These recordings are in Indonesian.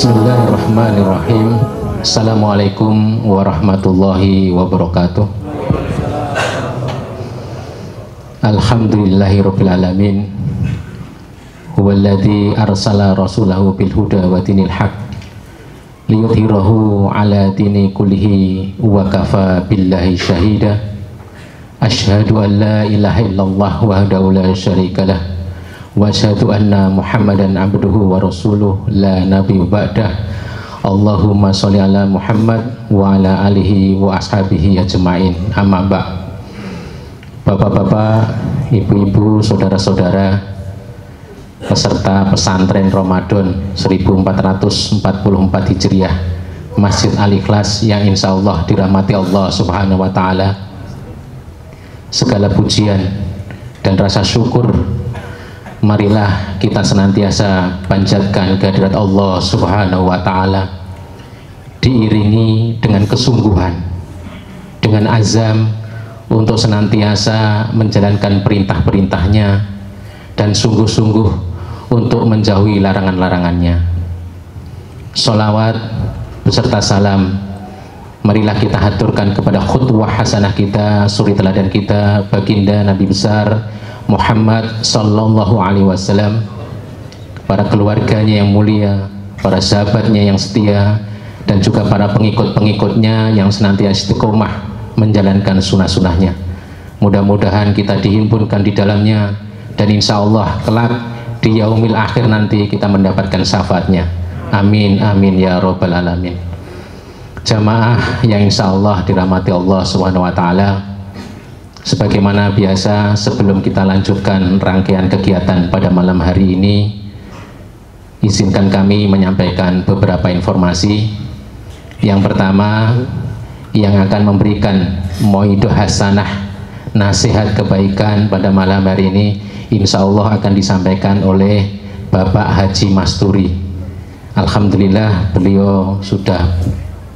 Bismillahirrahmanirrahim. Assalamualaikum warahmatullahi wabarakatuh. Alhamdulillahirabbil alamin. Huwallazi arsala rasulahu bil huda wa dinil haq liyudhhirahu ala dini kullihi wa kafa billahi syahida. Asyhadu an la ilaha illallah wahdahu la syarikalah wa asyhadu anna Muhammadan abduhu wa rasuluh la nabiyya ba'dah. Allahumma sholli ala Muhammad wa ala alihi wa ashabihi ajmain. Amma ba'. Bapak-bapak, ibu-ibu, saudara-saudara peserta pesantren Ramadan 1444 Hijriah Masjid Al-Ikhlas yang insya Allah dirahmati Allah Subhanahu wa Ta'ala. Segala pujian dan rasa syukur marilah kita senantiasa panjatkan kehadirat Allah Subhanahu wa Ta'ala, diiringi dengan kesungguhan, dengan azam untuk senantiasa menjalankan perintah-perintahnya dan sungguh-sungguh untuk menjauhi larangan-larangannya. Sholawat beserta salam marilah kita haturkan kepada khutwah hasanah kita, suri teladan kita, baginda Nabi besar Muhammad sallallahu alaihi wasallam, para keluarganya yang mulia, para sahabatnya yang setia, dan juga para pengikut-pengikutnya yang senantiasa istiqomah menjalankan sunnah-sunnahnya. Mudah-mudahan kita dihimpunkan di dalamnya, dan insya Allah kelak di yaumil akhir nanti kita mendapatkan syafaatnya. Amin amin ya robbal alamin. Jamaah yang insya Allah dirahmati Allah subhanahu wa ta'ala, sebagaimana biasa sebelum kita lanjutkan rangkaian kegiatan pada malam hari ini, izinkan kami menyampaikan beberapa informasi. Yang pertama, yang akan memberikan mauidhah hasanah, nasihat kebaikan pada malam hari ini insya Allah akan disampaikan oleh Bapak Haji Masturi. Alhamdulillah beliau sudah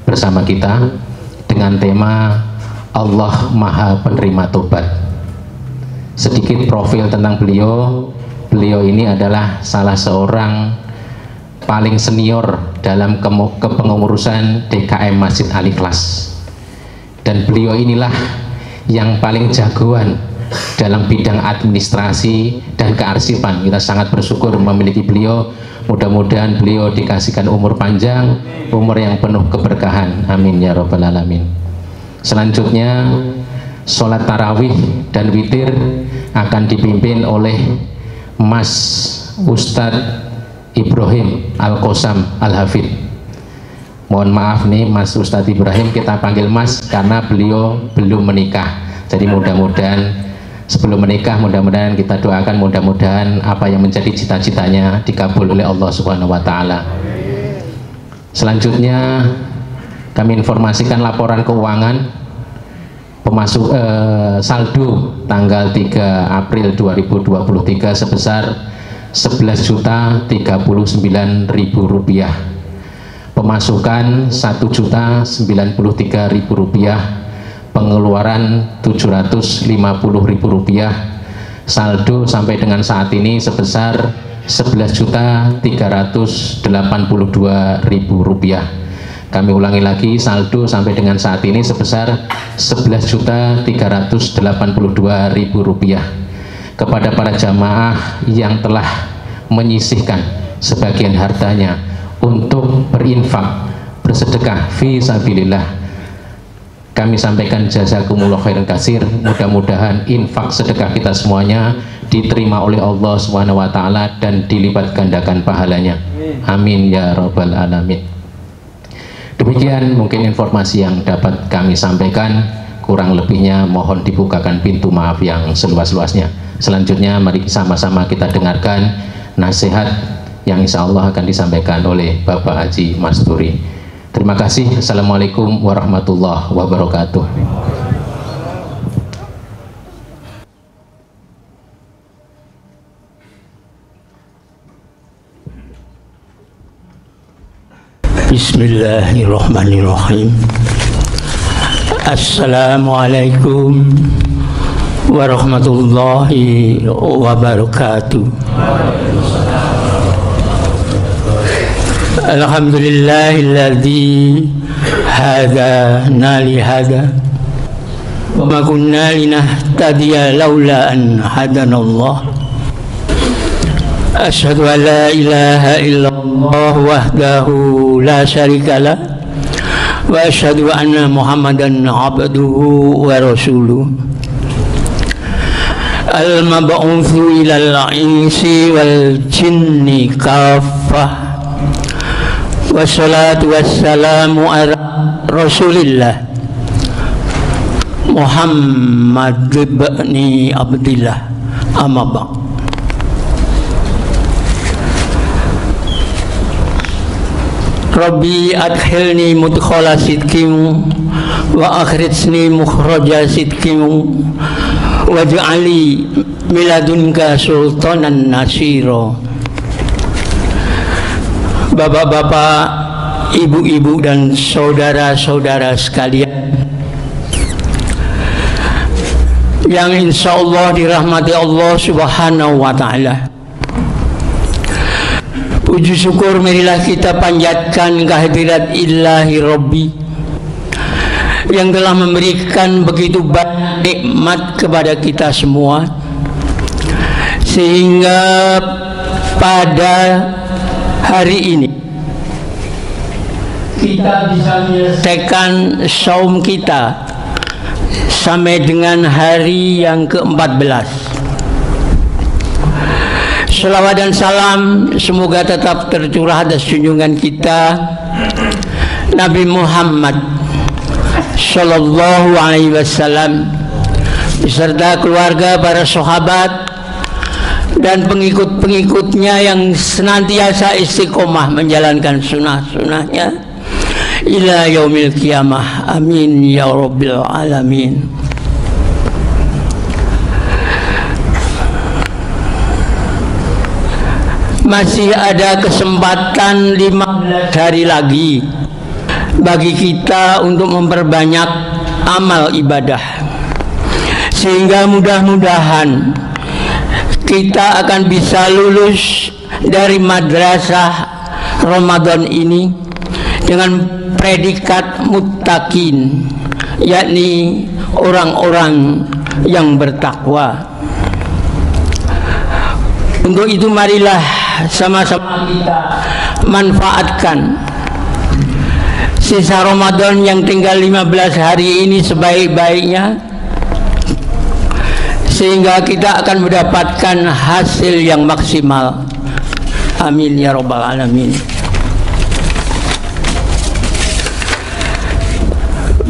bersama kita dengan tema Allah Maha Penerima Tobat. Sedikit profil tentang beliau. Beliau ini adalah salah seorang paling senior dalam kepengurusan DKM Masjid Al-Ikhlas, dan beliau inilah yang paling jagoan dalam bidang administrasi dan kearsipan. Kita sangat bersyukur memiliki beliau. Mudah-mudahan beliau dikasihkan umur panjang, umur yang penuh keberkahan. Amin ya robbal alamin. Selanjutnya sholat tarawih dan witir akan dipimpin oleh Mas Ustadz Ibrahim Al-Qosam Al-Hafid. Mohon maaf nih Mas Ustadz Ibrahim, kita panggil Mas karena beliau belum menikah. Jadi mudah-mudahan sebelum menikah, mudah-mudahan kita doakan mudah-mudahan apa yang menjadi cita-citanya dikabul oleh Allah Subhanahu wa Ta'ala. Selanjutnya kami informasikan laporan keuangan saldo tanggal 3 April 2023 sebesar Rp11.039.000, pemasukan Rp1.093.000, pengeluaran Rp750.000, saldo sampai dengan saat ini sebesar Rp11.382.000. Kami ulangi lagi, saldo sampai dengan saat ini sebesar Rp11.382.000. Kepada para jamaah yang telah menyisihkan sebagian hartanya untuk berinfak, bersedekah fi sabilillah, kami sampaikan jazakumullah khairan katsir. Mudah-mudahan infak sedekah kita semuanya diterima oleh Allah Subhanahu wa Ta'ala dan dilipat gandakan pahalanya. Amin ya robbal alamin. Demikian mungkin informasi yang dapat kami sampaikan, kurang lebihnya mohon dibukakan pintu maaf yang seluas-luasnya. Selanjutnya mari sama-sama kita dengarkan nasihat yang insya Allah akan disampaikan oleh Bapak Haji Masturi. Terima kasih. Assalamualaikum warahmatullahi wabarakatuh. Bismillahirrahmanirrahim. Assalamualaikum warahmatullahi wabarakatuh. Alhamdulillahilladzi hadana li hada wa ma kunna linahtadiya laula an hadanallah. Asyhadu an la ilaha illallah wahdahu la syarikalah wa asyhadu anna Muhammadan abduhu wa rasuluh. Al-mab'utsu ilal insi wal jinni kaffah. Wassalatu wassalamu ala Rasulillah Muhammad ibn Abdillah, amma ba'd. Rabbi adkhilni mudkhala sidqin wa akhrijni mukhraja sidqin waj'alni min ladunka sultanan nasira. Bapak-bapak, ibu-ibu dan saudara-saudara sekalian yang insya Allah dirahmati Allah Subhanahu wa ta'ala, puji syukur marilah kita panjatkan kehadirat Ilahi Rabbi yang telah memberikan begitu banyak nikmat kepada kita semua, sehingga pada hari ini kita bisa menyelesaikan saum kita sampai dengan hari yang ke-14. Selawat dan salam semoga tetap tercurah atas junjungan kita Nabi Muhammad Sallallahu Alaihi Wasallam beserta keluarga, para sahabat dan pengikut-pengikutnya yang senantiasa istiqomah menjalankan sunnah-sunnahnya ila yaumil qiyamah. Amin ya rabbil alamin. Masih ada kesempatan 15 hari lagi bagi kita untuk memperbanyak amal ibadah, sehingga mudah-mudahan kita akan bisa lulus dari madrasah Ramadan ini dengan predikat muttaqin, yakni orang-orang yang bertakwa. Untuk itu marilah sama-sama kita manfaatkan sisa Ramadan yang tinggal 15 hari ini sebaik-baiknya, sehingga kita akan mendapatkan hasil yang maksimal. Amin ya rabbal alamin.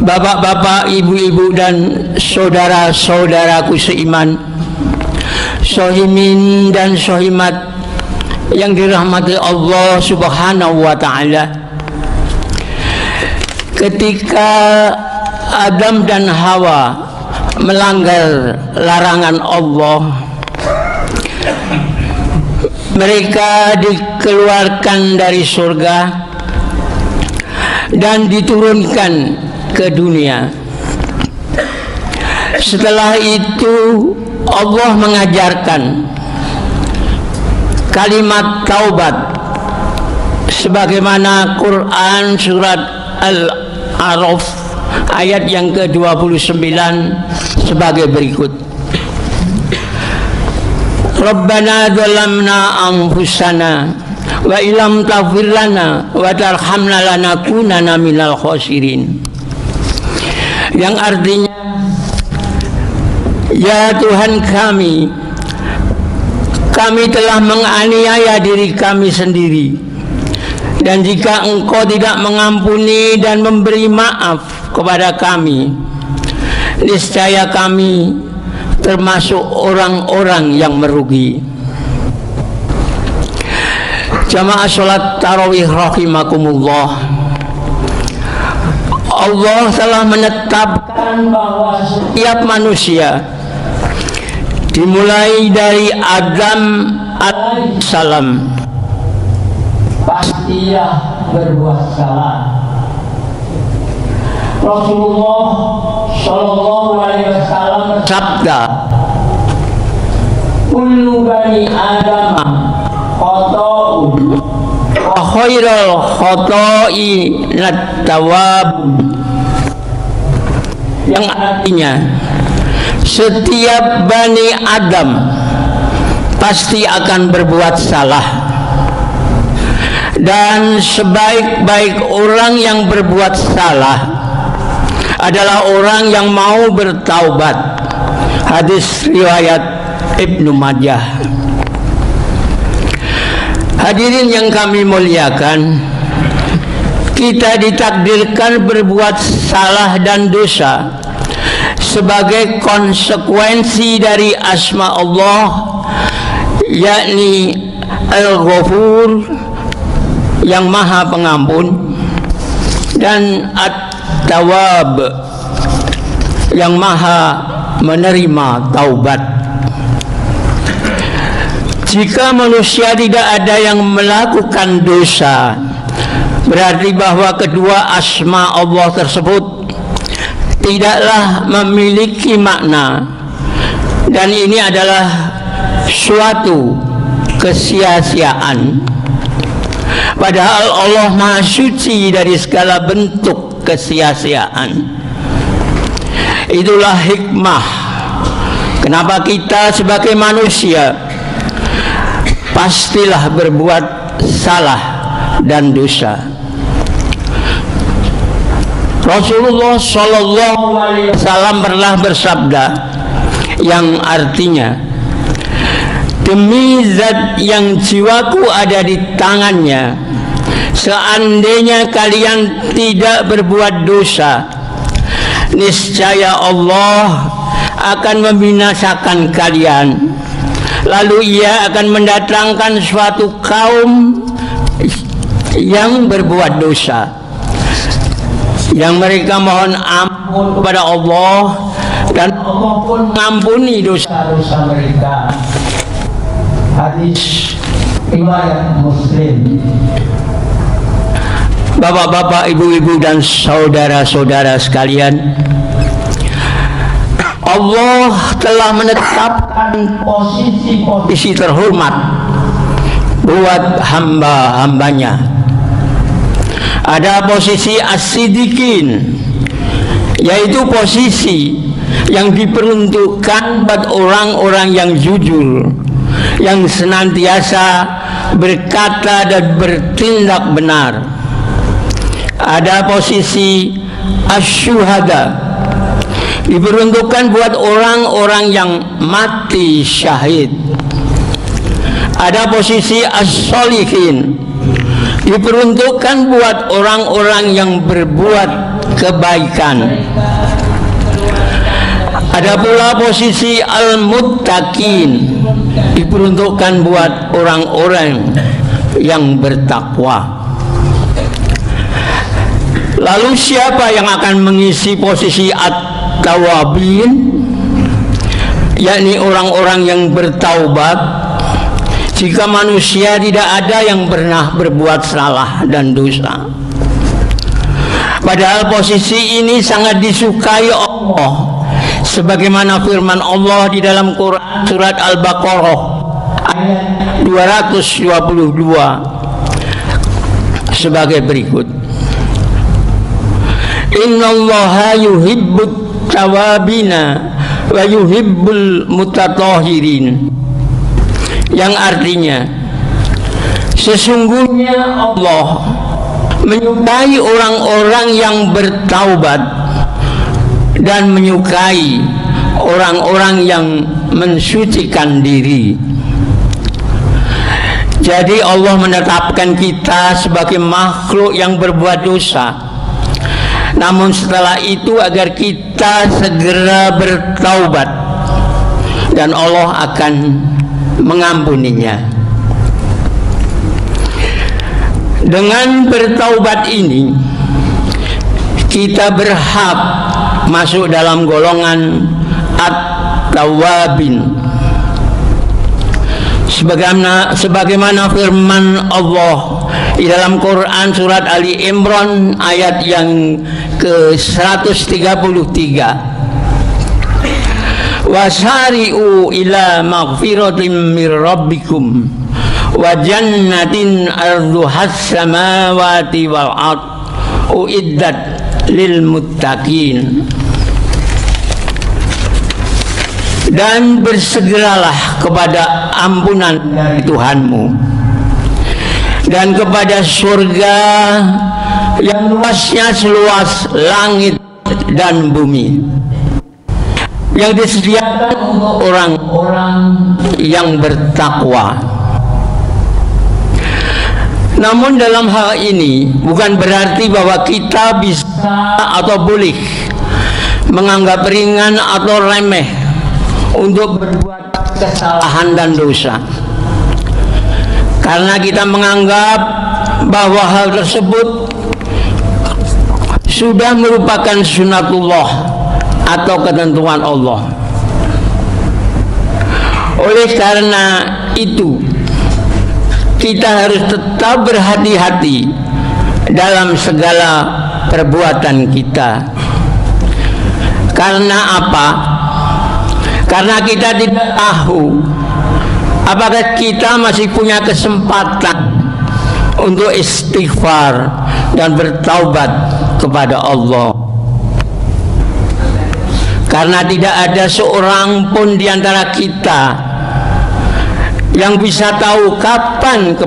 Bapak-bapak, ibu-ibu dan saudara-saudaraku seiman, sohimin dan sohimat yang dirahmati Allah Subhanahu wa ta'ala, ketika Adam dan Hawa melanggar larangan Allah, mereka dikeluarkan dari surga dan diturunkan ke dunia. Setelah itu Allah mengajarkan kalimat taubat sebagaimana Quran surat Al-A'raf ayat yang ke-29 sebagai berikut. Rabbana dzalamna anfusana wa illam taghfir lana wa tarhamna lanakunanna minal khasirin. Yang artinya, ya Tuhan kami telah menganiaya diri kami sendiri, dan jika Engkau tidak mengampuni dan memberi maaf kepada kami, niscaya kami termasuk orang-orang yang merugi. Jamaah sholat tarawih rahimakumullah, Allah telah menetapkan bahwa setiap manusia dimulai dari Adam alaihissalam pastilah berbuat salah. Rasulullah Shallallahu Alaihi Wasallam bersabda, kullu bani Adam khata'un wa khairul khoto'i at-tawwab, yang artinya setiap Bani Adam pasti akan berbuat salah, dan sebaik-baik orang yang berbuat salah adalah orang yang mau bertaubat. Hadis riwayat Ibnu Majah. Hadirin yang kami muliakan, kita ditakdirkan berbuat salah dan dosa sebagai konsekuensi dari asma Allah, yakni Al-Ghafur, yang maha pengampun, dan At-Tawwab, yang maha menerima taubat. Jika manusia tidak ada yang melakukan dosa, berarti bahwa kedua asma Allah tersebut tidaklah memiliki makna, dan ini adalah suatu kesia-siaan. Padahal Allah Maha Suci dari segala bentuk kesia-siaan. Itulah hikmah kenapa kita sebagai manusia pastilah berbuat salah dan dosa. Rasulullah Shallallahu Alaihi Wasallam pernah bersabda yang artinya, demi zat yang jiwaku ada di tangannya, seandainya kalian tidak berbuat dosa, niscaya Allah akan membinasakan kalian, lalu Ia akan mendatangkan suatu kaum yang berbuat dosa, yang mereka mohon ampun kepada Allah, dan Allah pun mengampuni dosa-dosa mereka. Hadis riwayat Muslim. Bapak-bapak, ibu-ibu, dan saudara-saudara sekalian, Allah telah menetapkan posisi terhormat buat hamba-hambanya. Ada posisi as-siddiqin, yaitu posisi yang diperuntukkan buat orang-orang yang jujur, yang senantiasa berkata dan bertindak benar. Ada posisi asyuhada, diperuntukkan buat orang-orang yang mati syahid. Ada posisi as-solihin, diperuntukkan buat orang-orang yang berbuat kebaikan. Ada pula posisi al-muttaqin, diperuntukkan buat orang-orang yang bertakwa. Lalu siapa yang akan mengisi posisi at-tawabin, yakni orang-orang yang bertaubat, jika manusia tidak ada yang pernah berbuat salah dan dosa? Padahal posisi ini sangat disukai Allah, sebagaimana firman Allah di dalam Quran surat Al-Baqarah ayat 222 sebagai berikut. Innallaha yuhibbut tawabina wa yuhibbul mutatahirin, yang artinya sesungguhnya Allah menyukai orang-orang yang bertaubat dan menyukai orang-orang yang mensucikan diri. Jadi Allah menetapkan kita sebagai makhluk yang berbuat dosa, namun setelah itu agar kita segera bertaubat dan Allah akan mengampuninya. Dengan bertaubat ini kita berhak masuk dalam golongan at-tawabin, sebagaimana firman Allah di dalam Quran surat Ali Imran ayat yang ke-133, wasari'u ila maghfiratin mir rabbikum wa jannatin arduhas samawati wal ard uiddat lil muttaqin. Dan bersegeralah kepada ampunan dari Tuhanmu dan kepada surga yang luasnya seluas langit dan bumi, yang disediakan untuk orang-orang yang bertakwa. Namun dalam hal ini bukan berarti bahwa kita bisa atau boleh menganggap ringan atau remeh untuk berbuat kesalahan dan dosa, karena kita menganggap bahwa hal tersebut sudah merupakan sunatullah atau ketentuan Allah. Oleh karena itu kita harus tetap berhati-hati dalam segala perbuatan kita. Karena apa? Karena kita tidak tahu apakah kita masih punya kesempatan untuk istighfar dan bertaubat kepada Allah. Karena tidak ada seorang pun di antara kita yang bisa tahu kapan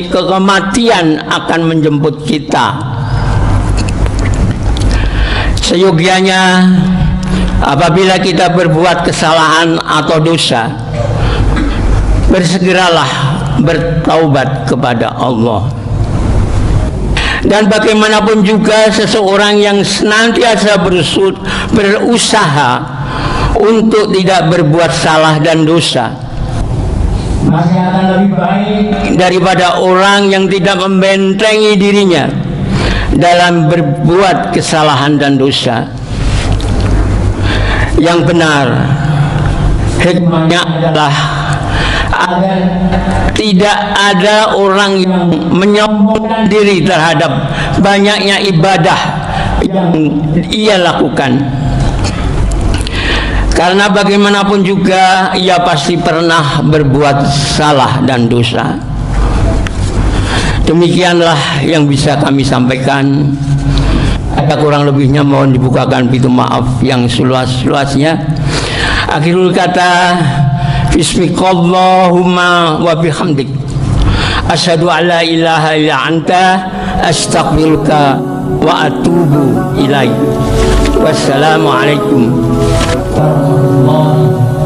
kematian akan menjemput kita. Seyogianya apabila kita berbuat kesalahan atau dosa, bersegeralah bertaubat kepada Allah. Dan bagaimanapun juga seseorang yang senantiasa berusaha untuk tidak berbuat salah dan dosa masih akan lebih baik daripada orang yang tidak membentengi dirinya dalam berbuat kesalahan dan dosa. Yang benar hikmahnya adalah agar tidak ada orang yang menyombongkan diri terhadap banyaknya ibadah yang ia lakukan, karena bagaimanapun juga ia pasti pernah berbuat salah dan dosa. Demikianlah yang bisa kami sampaikan. Ada kurang lebihnya mohon dibukakan pintu maaf yang seluas-luasnya. Akhirul kata, bismikallahumma wa bihamdik asyhadu an la ilaha illa anta astaghfiruka wa atubu ilaik. Wassalamualaikum warahmatullahi wabarakatuh.